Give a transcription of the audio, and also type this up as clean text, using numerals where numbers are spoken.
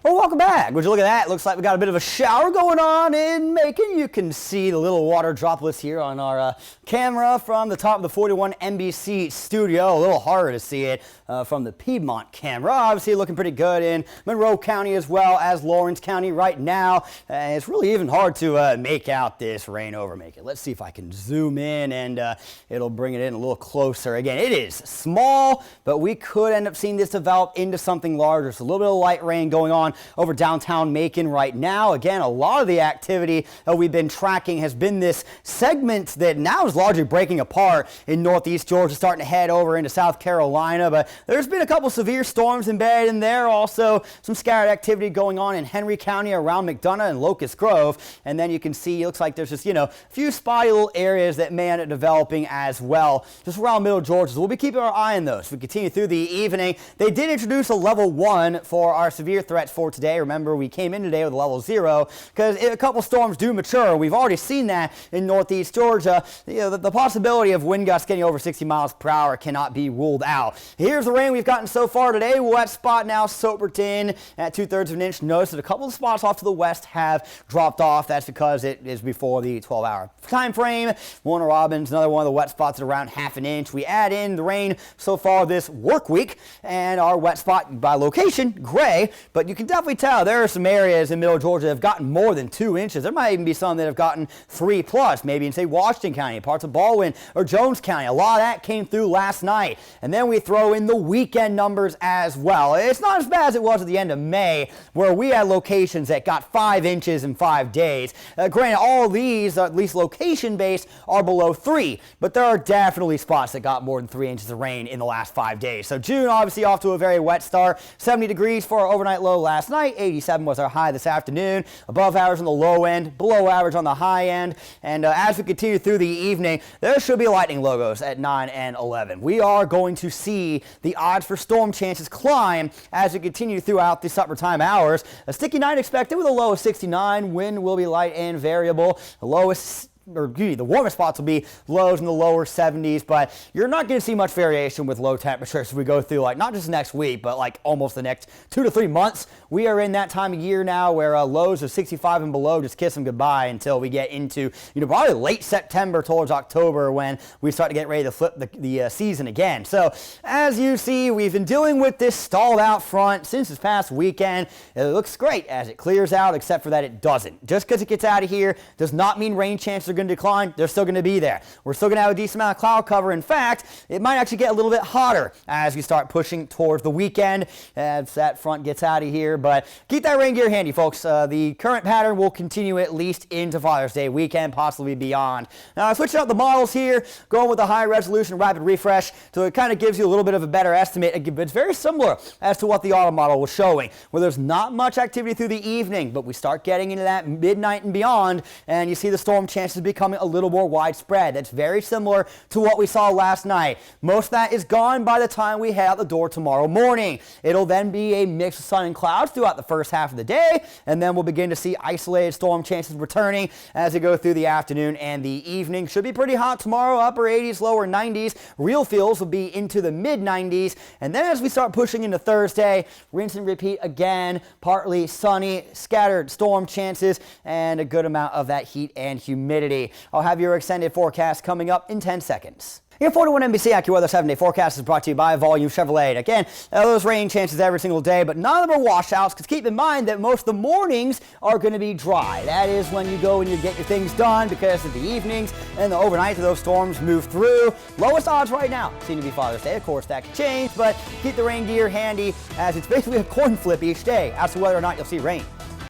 Well, welcome back. Would you look at that? Looks like we got a bit of a shower going on in Macon. You can see the little water droplets here on our camera from the top of the 41 NBC studio. A little harder to see it from the Piedmont camera. Obviously looking pretty good in Monroe County as well as Lawrence County right now. It's really even hard to make out this rain over Macon. Let's see if I can zoom in and it'll bring it in a little closer. Again, it is small, but we could end up seeing this develop into something larger. So a little bit of light rain going on over downtown Macon right now. Again, a lot of the activity that we've been tracking has been this segment that now is largely breaking apart in northeast Georgia, starting to head over into South Carolina. But there's been a couple severe storms embedded in there. Also, some scattered activity going on in Henry County around McDonough and Locust Grove. And then you can see, it looks like there's just, a few spotty little areas that may end up developing as well, just around middle Georgia. So we'll be keeping our eye on those. As we continue through the evening, they did introduce a level 1 for our severe threats for today. Remember, we came in today with a level 0 because a couple storms do mature. We've already seen that in northeast Georgia. The possibility of wind gusts getting over 60 miles per hour cannot be ruled out. Here's the rain we've gotten so far today. Wet spot now, Soperton at 2/3 of an inch. Notice that a couple of spots off to the west have dropped off. That's because it is before the 12-hour time frame. Warner Robins, another one of the wet spots at around 1/2 an inch. We add in the rain so far this work week, and our wet spot by location, gray, but you can definitely tell there are some areas in middle Georgia that have gotten more than 2 inches. There might even be some that have gotten 3+, maybe in, say, Washington County, parts of Baldwin or Jones County. A lot of that came through last night. And then we throw in the weekend numbers as well. It's not as bad as it was at the end of May, where we had locations that got 5 inches in 5 days. Granted, all of these, at least location-based, are below 3, but there are definitely spots that got more than 3 inches of rain in the last 5 days. So June obviously off to a very wet start. 70 degrees for our overnight low last night. 87 was our high this afternoon. Above average on the low end, below average on the high end. And as we continue through the evening, there should be lightning logos at 9 and 11. We are going to see the odds for storm chances climb as we continue throughout the suppertime hours. A sticky night expected with a low of 69. Wind will be light and variable. The warmest spots will be lows in the lower 70s, but you're not going to see much variation with low temperatures as we go through, not just next week, but almost the next 2 to 3 months. We are in that time of year now where lows of 65 and below just kiss them goodbye until we get into, probably late September towards October when we start to get ready to flip the season again. So as you see, we've been dealing with this stalled out front since this past weekend. It looks great as it clears out, except for that it doesn't. Just because it gets out of here does not mean rain chances are going to decline. They're still going to be there. We're still going to have a decent amount of cloud cover. In fact, it might actually get a little bit hotter as we start pushing towards the weekend as that front gets out of here. But keep that rain gear handy, folks. The current pattern will continue at least into Father's Day weekend, possibly beyond. Now, switching out the models here, going with a high resolution rapid refresh, so it kind of gives you a little bit of a better estimate. It's very similar as to what the auto model was showing, where there's not much activity through the evening, but we start getting into that midnight and beyond, and you see the storm chances becoming a little more widespread. That's very similar to what we saw last night. Most of that is gone by the time we head out the door tomorrow morning. It'll then be a mix of sun and clouds throughout the first half of the day, and then we'll begin to see isolated storm chances returning as we go through the afternoon and the evening. Should be pretty hot tomorrow, upper 80s, lower 90s. Real feels will be into the mid 90s, and then as we start pushing into Thursday, rinse and repeat again, partly sunny, scattered storm chances, and a good amount of that heat and humidity. I'll have your extended forecast coming up in 10 seconds. Your 41 NBC AccuWeather 7-day forecast is brought to you by Volume Chevrolet. Again, those rain chances every single day, but none of them are washouts, because keep in mind that most of the mornings are going to be dry. That is when you go and you get your things done, because of the evenings and the overnight those storms move through. Lowest odds right now seem to be Father's Day. Of course, that could change, but keep the rain gear handy as it's basically a coin flip each day as to whether or not you'll see rain.